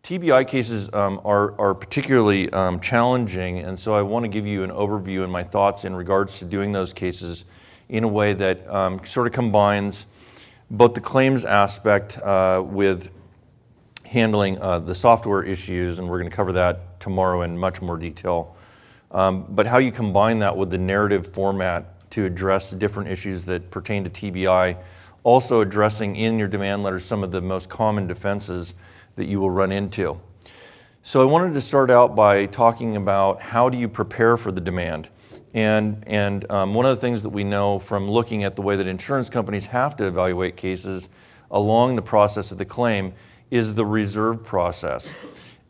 TBI cases are particularly challenging, and so I want to give you an overview and my thoughts in regards to doing those cases in a way that sort of combines both the claims aspect with handling the software issues, and we're going to cover that tomorrow in much more detail, but how you combine that with the narrative format to address the different issues that pertain to TBI, also addressing in your demand letter some of the most common defenses that you will run into. So I wanted to start out by talking about how do you prepare for the demand. And one of the things that we know from looking at the way that insurance companies have to evaluate cases along the process of the claim is the reserve process.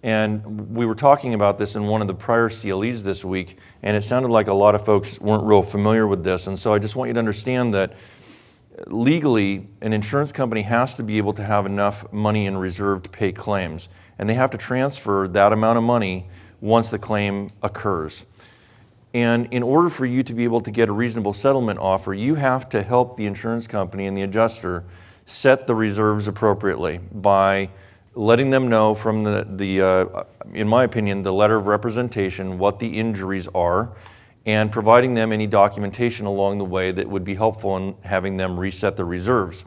And we were talking about this in one of the prior CLEs this week, and it sounded like a lot of folks weren't real familiar with this. And so I just want you to understand that legally, an insurance company has to be able to have enough money in reserve to pay claims, and they have to transfer that amount of money once the claim occurs. And in order for you to be able to get a reasonable settlement offer, you have to help the insurance company and the adjuster set the reserves appropriately by letting them know from in my opinion, the letter of representation, what the injuries are, and providing them any documentation along the way that would be helpful in having them reset the reserves.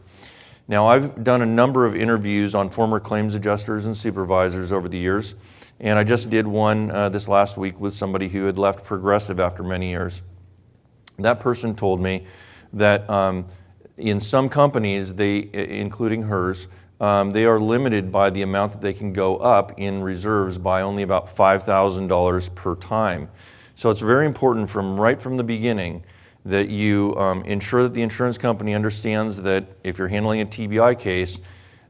Now, I've done a number of interviews on former claims adjusters and supervisors over the years, and I just did one this last week with somebody who had left Progressive after many years. That person told me that in some companies, including hers, they are limited by the amount that they can go up in reserves by only about $5,000 per time. So it's very important right from the beginning that you ensure that the insurance company understands that if you're handling a TBI case,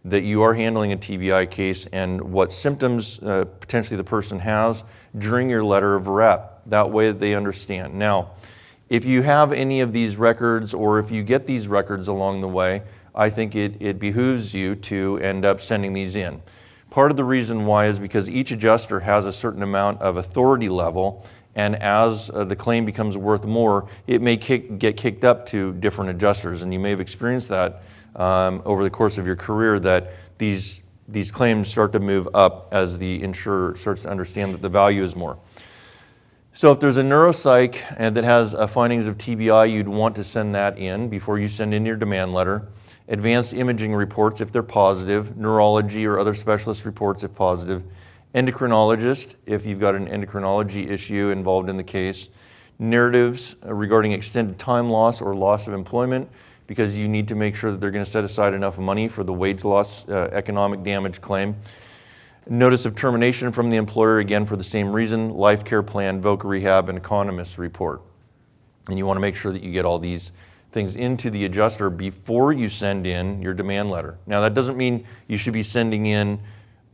that you are handling a TBI case and what symptoms potentially the person has during your letter of rep. That way they understand. Now, if you have any of these records or if you get these records along the way, I think it behooves you to end up sending these in. Part of the reason why is because each adjuster has a certain amount of authority level, and as the claim becomes worth more, it may get kicked up to different adjusters, and you may have experienced that over the course of your career, that these claims start to move up as the insurer starts to understand that the value is more. So if there's a neuropsych that has findings of TBI, you'd want to send that in before you send in your demand letter. Advanced imaging reports if they're positive, neurology or other specialist reports if positive, endocrinologist if you've got an endocrinology issue involved in the case, narratives regarding extended time loss or loss of employment, because you need to make sure that they're going to set aside enough money for the wage loss economic damage claim. Notice of termination from the employer, again for the same reason, life care plan, VOCA rehab, and economist report. And you want to make sure that you get all these things into the adjuster before you send in your demand letter. Now that doesn't mean you should be sending in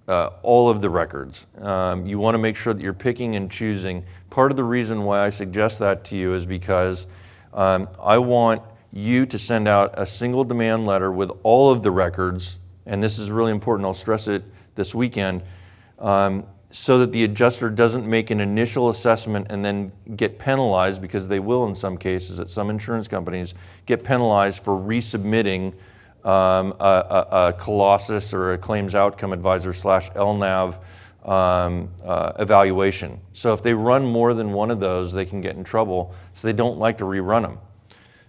all of the records. You want to make sure that you're picking and choosing. Part of the reason why I suggest that to you is because I want you to send out a single demand letter with all of the records, and this is really important, I'll stress it this weekend, so that the adjuster doesn't make an initial assessment and then get penalized, because they will in some cases at some insurance companies, get penalized for resubmitting a Colossus or a claims outcome advisor / LNAV evaluation. So if they run more than one of those, they can get in trouble, so they don't like to rerun them.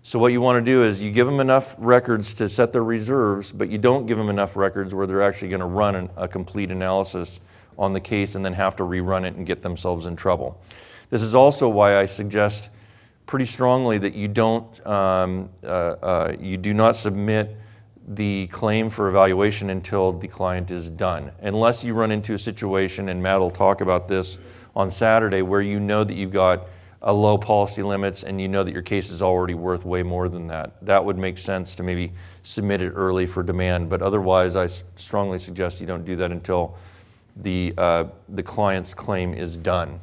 So what you want to do is you give them enough records to set their reserves, but you don't give them enough records where they're actually going to run a complete analysis on the case and then have to rerun it and get themselves in trouble. This is also why I suggest pretty strongly that you do not submit the claim for evaluation until the client is done, unless you run into a situation, and Matt will talk about this on Saturday, where you know that you've got a low policy limits and you know that your case is already worth way more than that. That would make sense to maybe submit it early for demand, but otherwise I strongly suggest you don't do that until the client's claim is done.